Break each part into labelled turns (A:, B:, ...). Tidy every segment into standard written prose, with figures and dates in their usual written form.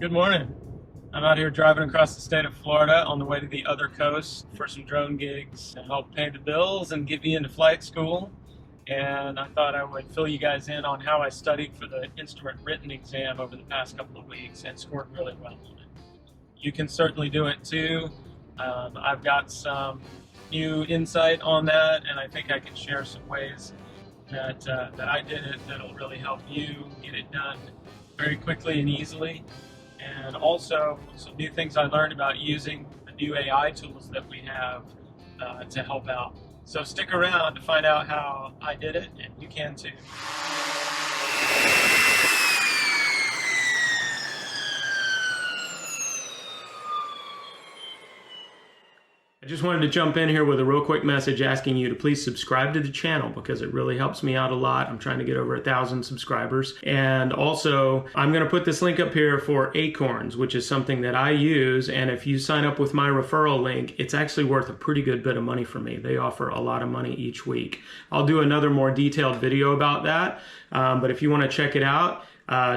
A: Good morning. I'm out here driving across the state of Florida on the way to the other coast for some drone gigs to help pay the bills and get me into flight school. And I thought I would fill you guys in on how I studied for the instrument written exam over the past couple of weeks and scored really well on it. You can certainly do it too. I've got some new insight on that, and I think I can share some ways that I did it that'll really help you get it done very quickly and easily. And also some new things I learned about using the new AI tools that we have to help out. So stick around to find out how I did it, and you can too. I just wanted to jump in here with a real quick message asking you to please subscribe to the channel because it really helps me out a lot. I'm trying to get over 1,000 subscribers. And also, I'm going to put this link up here for Acorns, which is something that I use. And if you sign up with my referral link, it's actually worth a pretty good bit of money for me. They offer a lot of money each week. I'll do another more detailed video about that. But if you want to check it out,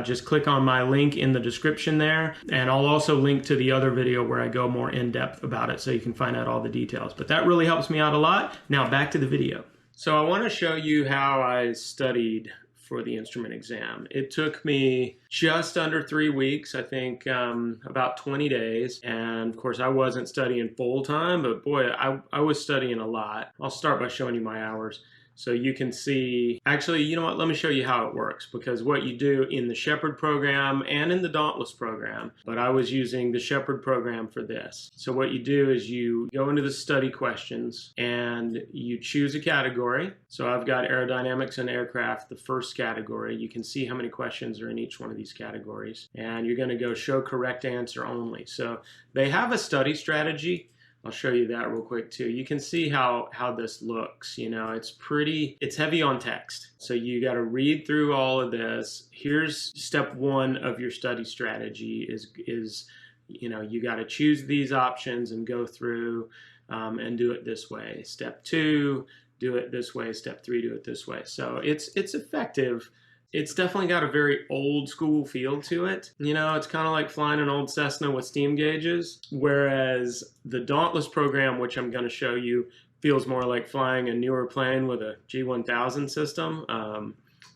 A: just click on my link in the description there, and I'll also link to the other video where I go more in depth about it so you can find out all the details. But that really helps me out a lot. Now back to the video. So I want to show you how I studied for the instrument exam. It took me just under 3 weeks, I think about 20 days. And of course I wasn't studying full time, but boy, I was studying a lot. I'll start by showing you my hours. So you can see, actually, you know what, let me show you how it works, because what you do in the Sheppard program and in the Dauntless program, but I was using the Sheppard program for this. So what you do is you go into the study questions and you choose a category. So I've got aerodynamics and aircraft, the first category. You can see how many questions are in each one of these categories. And you're going to go show correct answer only. So they have a study strategy. I'll show you that real quick too. You can see how this looks. You know, it's heavy on text. So you got to read through all of this. Here's step one of your study strategy is you know, you got to choose these options and go through and do it this way. Step two, do it this way. Step three, do it this way. So it's effective. It's definitely got a very old school feel to it. You know, it's kind of like flying an old Cessna with steam gauges, whereas the Dauntless program, which I'm going to show you, feels more like flying a newer plane with a G1000 system.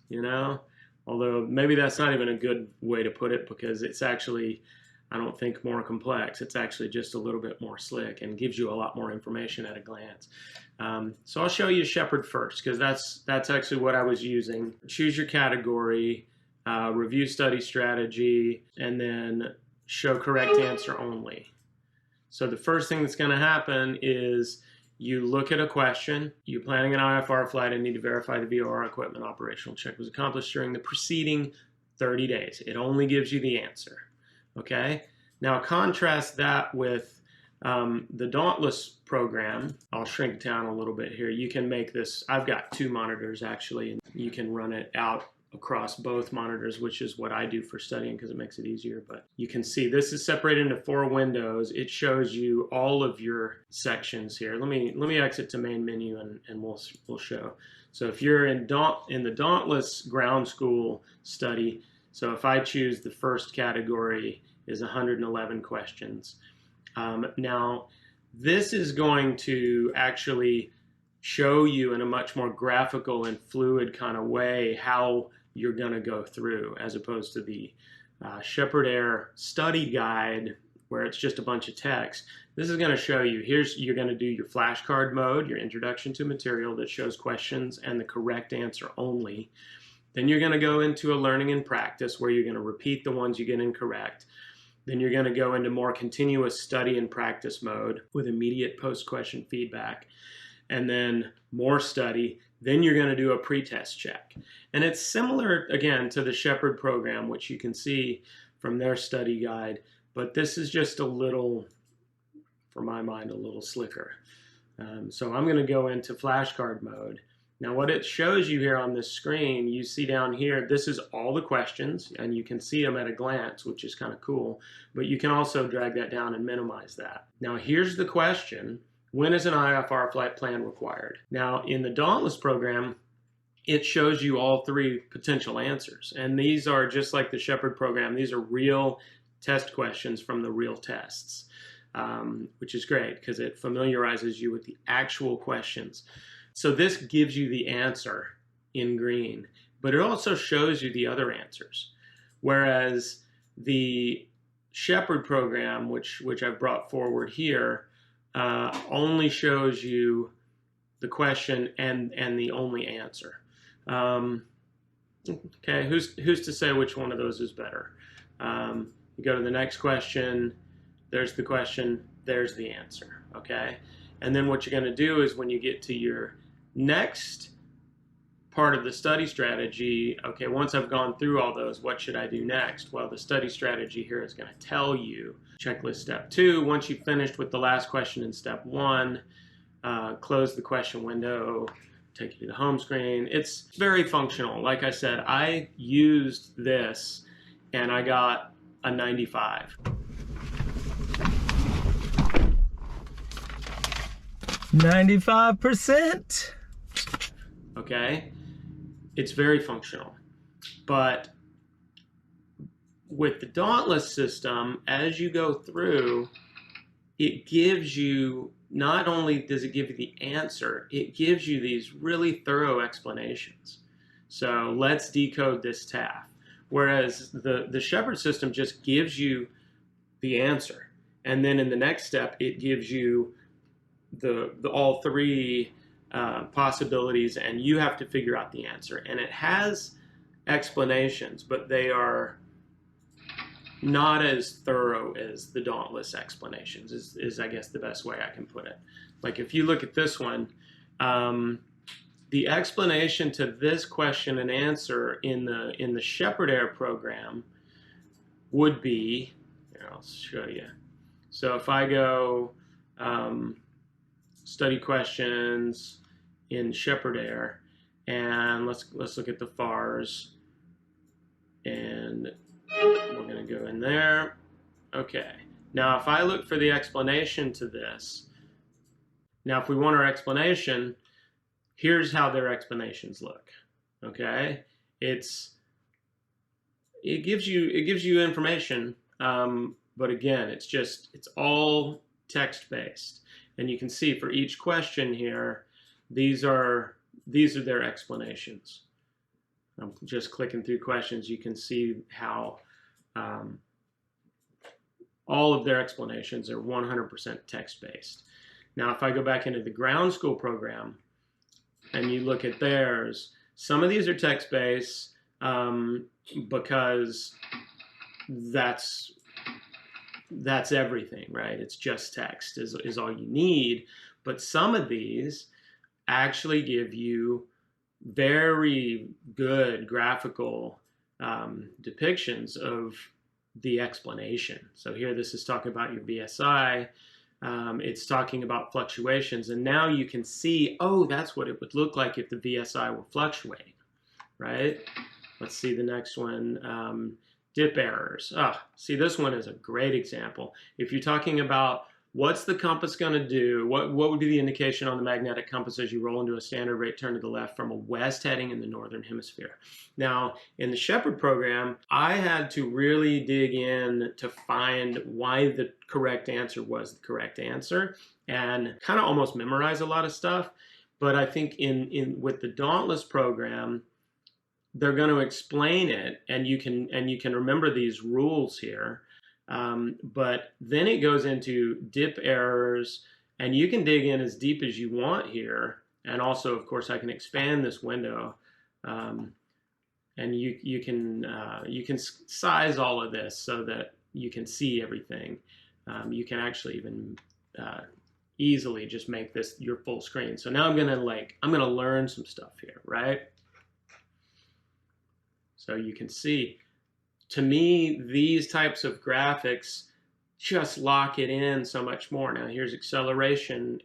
A: You know, although maybe that's not even a good way to put it, because it's actually, I don't think, more complex. It's actually just a little bit more slick and gives you a lot more information at a glance. So I'll show you Sheppard first, because that's actually what I was using. Choose your category, review study strategy, and then show correct answer only. So the first thing that's going to happen is you look at a question. You're planning an IFR flight and need to verify the VOR equipment operational check was accomplished during the preceding 30 days. It only gives you the answer. Okay, now contrast that with the Dauntless program. I'll shrink down a little bit here. You can make this, I've got 2 monitors actually, and you can run it out across both monitors, which is what I do for studying because it makes it easier. But you can see this is separated into 4 windows. It shows you all of your sections here. Let me exit to main menu and we'll show. So if you're in the Dauntless ground school study, so if I choose the first category is 111 questions. Now, this is going to actually show you in a much more graphical and fluid kind of way how you're going to go through, as opposed to the Sheppard Air study guide where it's just a bunch of text. This is going to show you, you're going to do your flashcard mode, your introduction to material that shows questions and the correct answer only. Then you're going to go into a learning and practice where you're going to repeat the ones you get incorrect. Then you're going to go into more continuous study and practice mode with immediate post-question feedback. And then more study. Then you're going to do a pretest check. And it's similar, again, to the Sheppard program, which you can see from their study guide. But this is just a little, for my mind, a little slicker. So I'm going to go into flashcard mode. Now what it shows you here on this screen, you see down here, this is all the questions, and you can see them at a glance, which is kind of cool, but you can also drag that down and minimize that. Now here's the question, when is an IFR flight plan required? Now in the Dauntless program, it shows you all 3 potential answers, and these are just like the Sheppard program, these are real test questions from the real tests, which is great because it familiarizes you with the actual questions. So this gives you the answer in green, but it also shows you the other answers. Whereas the Sheppard program, which I've brought forward here, only shows you the question and the only answer. Okay, who's to say which one of those is better? You go to the next question, there's the question, there's the answer, okay? And then what you're going to do is when you get to your next part of the study strategy, okay, once I've gone through all those, what should I do next? Well, the study strategy here is going to tell you, checklist step 2, once you've finished with the last question in step 1, close the question window, take you to the home screen. It's very functional. Like I said, I used this and I got a 95. 95%. Okay, it's very functional. But with the Dauntless system, as you go through, it gives you, not only does it give you the answer, it gives you these really thorough explanations. So let's decode this TAF. Whereas the Sheppard system just gives you the answer. And then in the next step, it gives you the all three possibilities, and you have to figure out the answer. And it has explanations, but they are not as thorough as the Dauntless explanations, is I guess the best way I can put it. Like if you look at this one, the explanation to this question and answer in the Sheppard Air program would be, here, I'll show you. So if I go study questions in Sheppard Air, and let's look at the FARs, and we're going to go in there. Okay. Now, if I look for the explanation to this, now if we want our explanation, here's how their explanations look. Okay, it gives you information, but again, it's all text-based, and you can see for each question here, these are their explanations. I'm just clicking through questions. You can see how all of their explanations are 100% text-based. Now, if I go back into the ground school program and you look at theirs, some of these are text-based because that's everything, right? It's just text is all you need. But some of these actually give you very good graphical depictions of the explanation. So here this is talking about your BSI. It's talking about fluctuations, and now you can see, oh, that's what it would look like if the VSI were fluctuating, right? Let's see the next one, dip errors. See, this one is a great example. If you're talking about what's the compass going to do, what would be the indication on the magnetic compass as you roll into a standard rate turn to the left from a west heading in the northern hemisphere? Now, in the Sheppard program, I had to really dig in to find why the correct answer was the correct answer and kind of almost memorize a lot of stuff. But I think with the Dauntless program, they're going to explain it, and you can remember these rules here. But then it goes into dip errors, and you can dig in as deep as you want here. And also, of course, I can expand this window, and you can size all of this so that you can see everything. You can actually even easily just make this your full screen. So now I'm gonna learn some stuff here, right? So you can see. To me, these types of graphics just lock it in so much more. Now, here's acceleration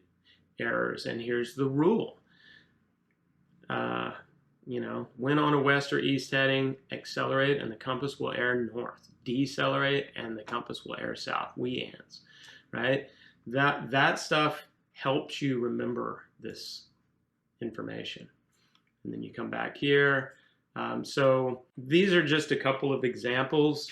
A: errors, and here's the rule. When on a west or east heading, accelerate, and the compass will err north. Decelerate, and the compass will err south. Weans, right? That stuff helps you remember this information. And then you come back here. So these are just a couple of examples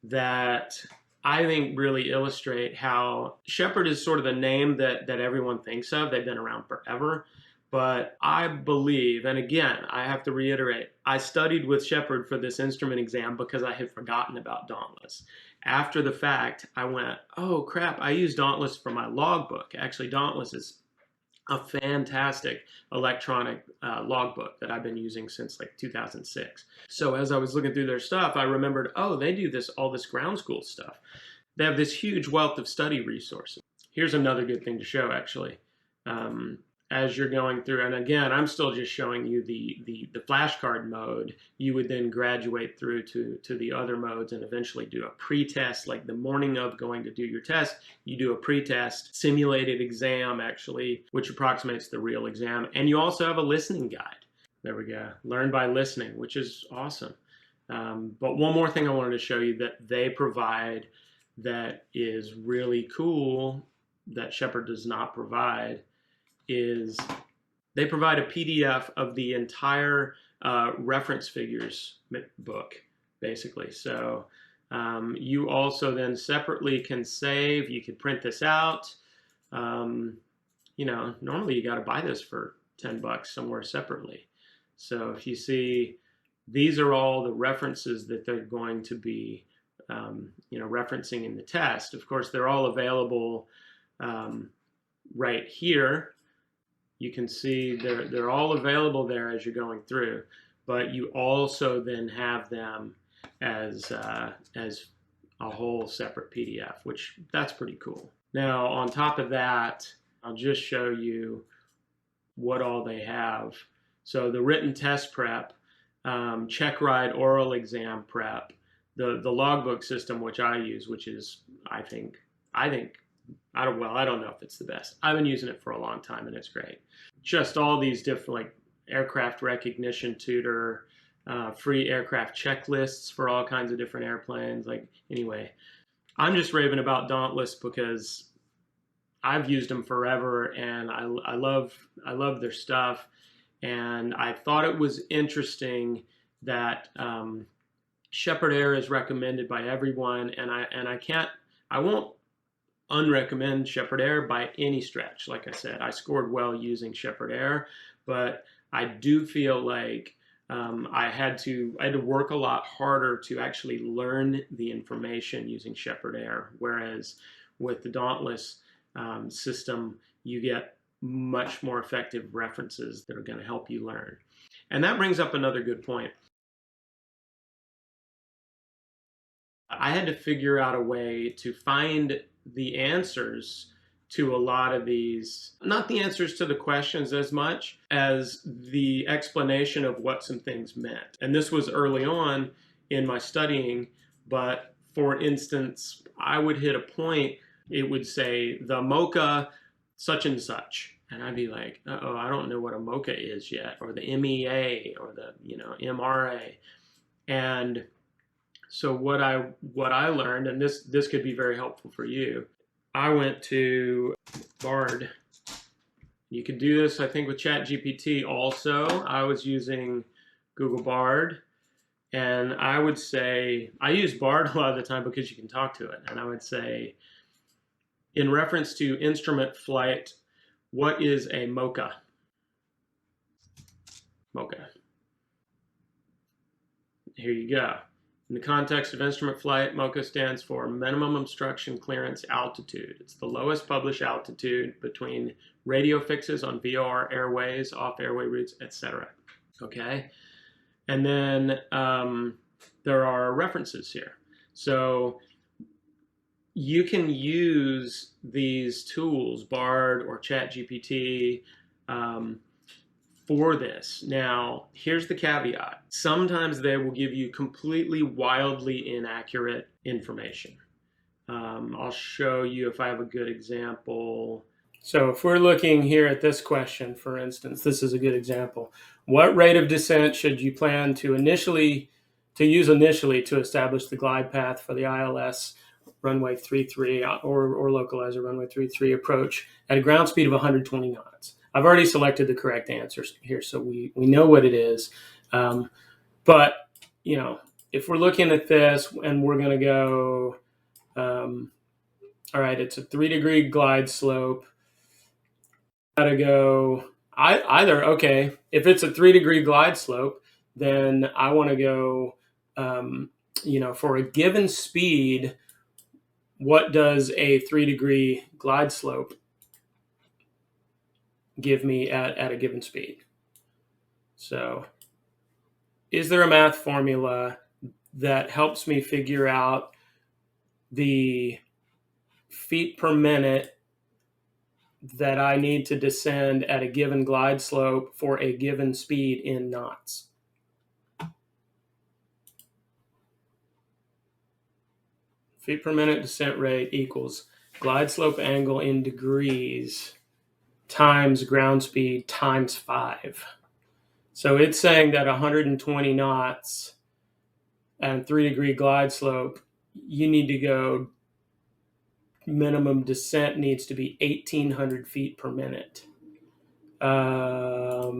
A: that I think really illustrate how Sheppard is sort of the name that everyone thinks of. They've been around forever. But I believe, and again, I have to reiterate, I studied with Sheppard for this instrument exam because I had forgotten about Dauntless. After the fact, I went, oh crap, I use Dauntless for my logbook. Actually, Dauntless is a fantastic electronic logbook that I've been using since like 2006. So as I was looking through their stuff, I remembered, oh, they do all this ground school stuff. They have this huge wealth of study resources. Here's another good thing to show, actually. As you're going through, and again, I'm still just showing you the flashcard mode. You would then graduate through to the other modes and eventually do a pre-test. Like the morning of going to do your test, you do a pre-test simulated exam, actually, which approximates the real exam. And you also have a listening guide. There we go. Learn by listening, which is awesome. But one more thing I wanted to show you that they provide that is really cool that Sheppard does not provide is they provide a PDF of the entire reference figures book, basically. So you also then separately can save. You could print this out. You know, normally you got to buy this for $10 somewhere separately. So if you see, these are all the references that they're going to be, you know, referencing in the test. Of course, they're all available right here. You can see they're all available there as you're going through, but you also then have them as a whole separate PDF, which that's pretty cool. Now, on top of that, I'll just show you what all they have. So the written test prep, check ride oral exam prep, the logbook system, which I use, which is, I don't know if it's the best. I've been using it for a long time and it's great. Just all these different, like aircraft recognition tutor, free aircraft checklists for all kinds of different airplanes. Like, anyway, I'm just raving about Dauntless because I've used them forever and I love their stuff. And I thought it was interesting that Sheppard Air is recommended by everyone, and I won't unrecommend Sheppard Air by any stretch. Like I said, I scored well using Sheppard Air, but I do feel like I had to work a lot harder to actually learn the information using Sheppard Air, whereas with the Dauntless system, you get much more effective references that are going to help you learn. And that brings up another good point. I had to figure out a way to find the answers to a lot of these, not the answers to the questions as much as the explanation of what some things meant. And this was early on in my studying, but for instance, I would hit a point, it would say the MOCA such and such. And I'd be like, uh-oh, I don't know what a MOCA is yet, or the MEA, or the, MRA. And so what I learned, and this could be very helpful for you, I went to Bard. You could do this, I think, with ChatGPT also. I was using Google Bard, and I would say, I use Bard a lot of the time because you can talk to it. And I would say, in reference to instrument flight, what is a MOCA? MOCA. Here you go. In the context of instrument flight, MOCA stands for Minimum Obstruction Clearance Altitude. It's the lowest published altitude between radio fixes on VOR airways, off airway routes, etc. Okay? And then there are references here. So you can use these tools, Bard or ChatGPT, for this. Now, here's the caveat. Sometimes they will give you completely wildly inaccurate information. I'll show you if I have a good example. So if we're looking here at this question, for instance, this is a good example. What rate of descent should you plan to use initially to establish the glide path for the ILS runway 33 or localizer runway 33 approach at a ground speed of 120 knots? I've already selected the correct answers here, so we know what it is. But, if we're looking at this and we're going to go All right, it's a 3-degree glide slope. Gotta go either. Okay, if it's a 3-degree glide slope, then I want to go, for a given speed, what does a 3-degree glide slope give me at a given speed? So is there a math formula that helps me figure out the feet per minute that I need to descend at a given glide slope for a given speed in knots? Feet per minute descent rate equals glide slope angle in degrees times ground speed times 5. So it's saying that 120 knots and 3-degree glide slope, you need to go, minimum descent needs to be 1,800 feet per minute. That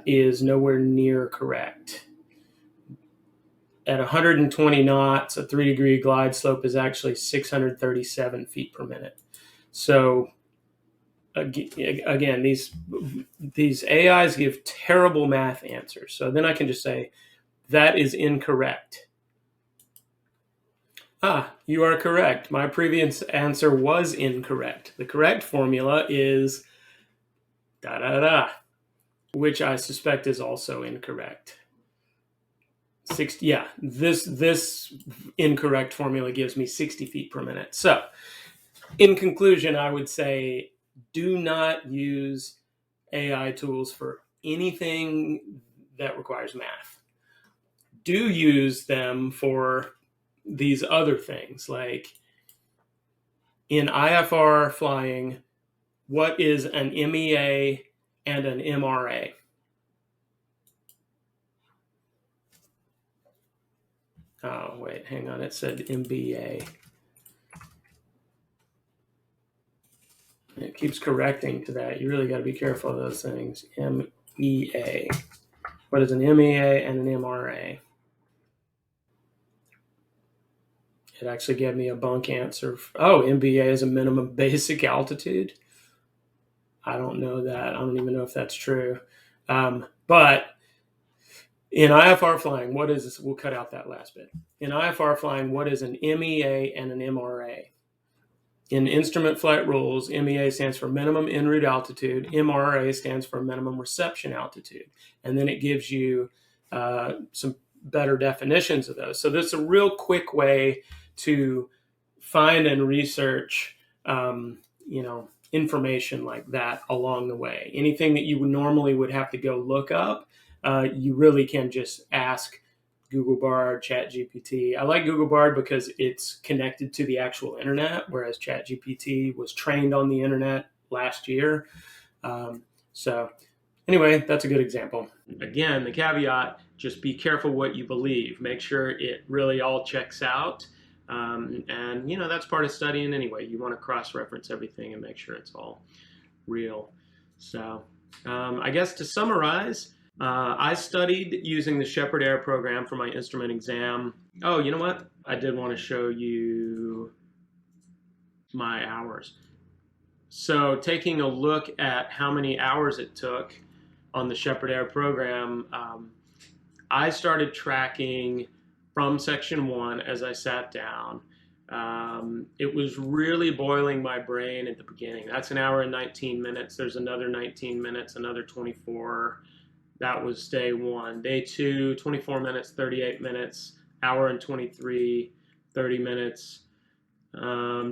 A: is nowhere near correct. At 120 knots, a 3-degree glide slope is actually 637 feet per minute. So again, these AIs give terrible math answers. So then I can just say, that is incorrect. You are correct. My previous answer was incorrect. The correct formula is da da da, which I suspect is also incorrect. This incorrect formula gives me 60 feet per minute. So, in conclusion, I would say do not use AI tools for anything that requires math. Do use them for these other things, like in IFR flying, what is an MEA and an MRA? Oh, wait, hang on. It said MBA. It keeps correcting to that. You really got to be careful of those things. MEA. What is an MEA and an MRA? It actually gave me a bunk answer. Oh, MBA is a minimum basic altitude. I don't know that. I don't even know if that's true. But in IFR flying, what is this? We'll cut out that last bit. In IFR flying, what is an MEA and an MRA? In instrument flight rules, MEA stands for minimum en route altitude. MRA stands for minimum reception altitude. And then it gives you some better definitions of those. So this is a real quick way to find and research, information like that along the way. Anything that you would have to go look up, you really can just ask Google Bard, ChatGPT. I like Google Bard because it's connected to the actual internet, whereas ChatGPT was trained on the internet last year. So anyway, that's a good example. Again, the caveat, just be careful what you believe. Make sure it really all checks out. And, that's part of studying anyway. You want to cross-reference everything and make sure it's all real. So I guess to summarize, I studied using the Sheppard Air program for my instrument exam. Oh, you know what? I did want to show you my hours. So taking a look at how many hours it took on the Sheppard Air program, I started tracking from section 1 as I sat down. It was really boiling my brain at the beginning. That's an hour and 19 minutes. There's another 19 minutes, another 24. That was day 1. Day 2, 24 minutes, 38 minutes, hour and 23, 30 minutes.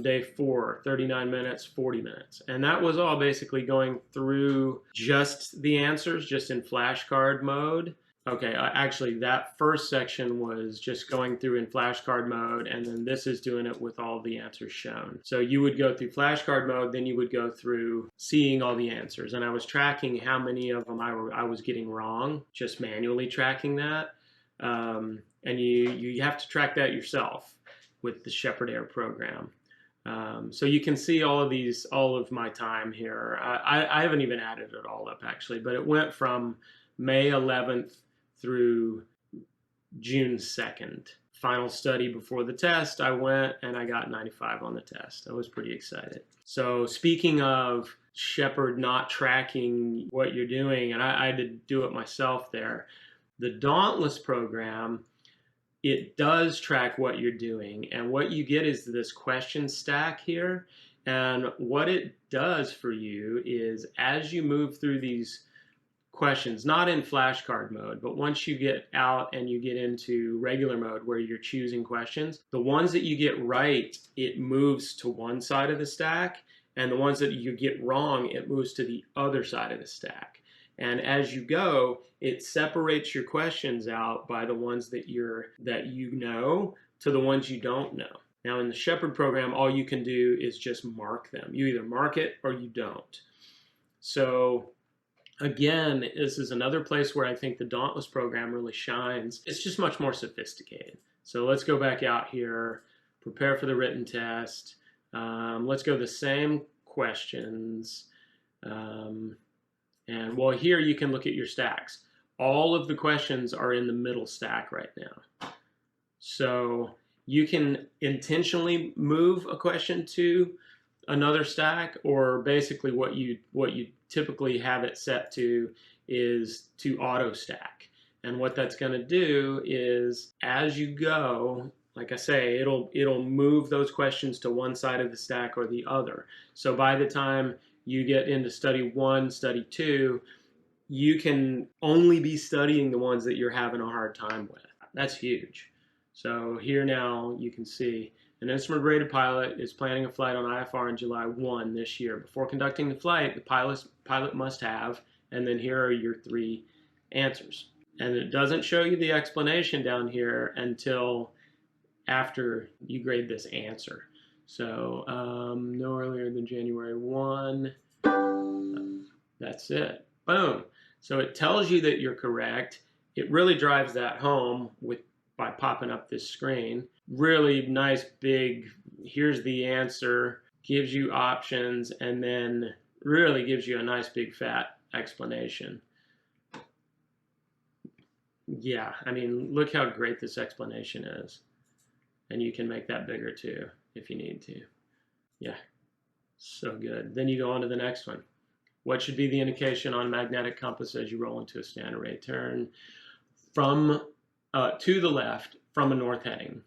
A: Day 4, 39 minutes, 40 minutes. And that was all basically going through just the answers, just in flashcard mode. Okay, actually that first section was just going through in flashcard mode, and then this is doing it with all the answers shown. So you would go through flashcard mode, then you would go through seeing all the answers. And I was tracking how many of them I was getting wrong, just manually tracking that. And you have to track that yourself with the Sheppard Air program. So you can see all of my time here. I haven't even added it all up actually, but it went from May 11th through June 2nd final study before the test, I went and I got 95 on the test. I was pretty excited. So speaking of Sheppard not tracking what you're doing, and I had to do it myself there, the Dauntless program, it does track what you're doing. And what you get is this question stack here. And what it does for you is as you move through these questions, not in flashcard mode, but once you get out and you get into regular mode where you're choosing questions, the ones that you get right, it moves to one side of the stack, and the ones that you get wrong, it moves to the other side of the stack. And as you go, it separates your questions out by the ones that you know to the ones you don't know. Now in the Sheppard program, all you can do is just mark them. You either mark it or you don't. So again, this is another place where I think the Dauntless program really shines. It's just much more sophisticated. So let's go back out here, prepare for the written test. Let's go the same questions. And well, here you can look at your stacks. All of the questions are in the middle stack right now. So you can intentionally move a question to another stack, or basically what you typically have it set to is to auto stack. And what that's going to do is as you go, like I say, it'll move those questions to one side of the stack or the other. So by the time you get into study 1, study 2, you can only be studying the ones that you're having a hard time with. That's huge. So here now you can see an instrument-rated pilot is planning a flight on IFR on July 1 this year. Before conducting the flight, the pilot must have, and then here are your 3 answers. And it doesn't show you the explanation down here until after you grade this answer. So no earlier than January 1. That's it. Boom. So it tells you that you're correct. It really drives that home by popping up this screen. Really nice big, here's the answer, gives you options, and then really gives you a nice big fat explanation. Yeah, I mean, look how great this explanation is. And you can make that bigger too if you need to. Yeah, so good. Then you go on to the next one. What should be the indication on a magnetic compass as you roll into a standard rate turn? From to the left from a north heading.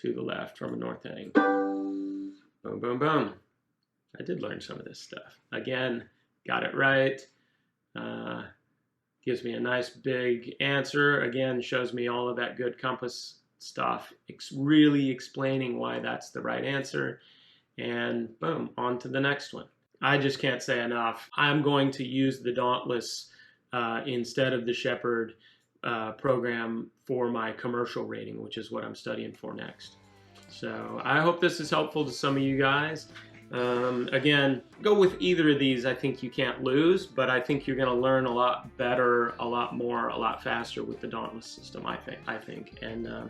A: To the left from a north heading. Boom, boom, boom. I did learn some of this stuff. Again, got it right. Gives me a nice big answer. Again, shows me all of that good compass stuff. It's really explaining why that's the right answer. And boom, on to the next one. I just can't say enough. I'm going to use the Dauntless instead of the Sheppard program for my commercial rating, which is what I'm studying for next. So I hope this is helpful to some of you guys. Again, go with either of these. I think you can't lose, but I think you're going to learn a lot better, a lot more, a lot faster with the Dauntless system, I think. And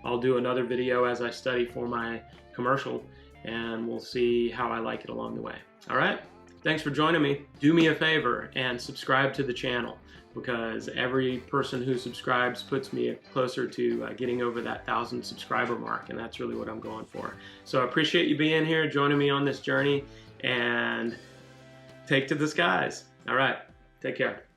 A: I'll do another video as I study for my commercial, and we'll see how I like it along the way. All right? Thanks for joining me. Do me a favor and subscribe to the channel, because every person who subscribes puts me closer to getting over that 1,000 subscriber mark, and that's really what I'm going for. So I appreciate you being here, joining me on this journey, and take to the skies. All right, take care.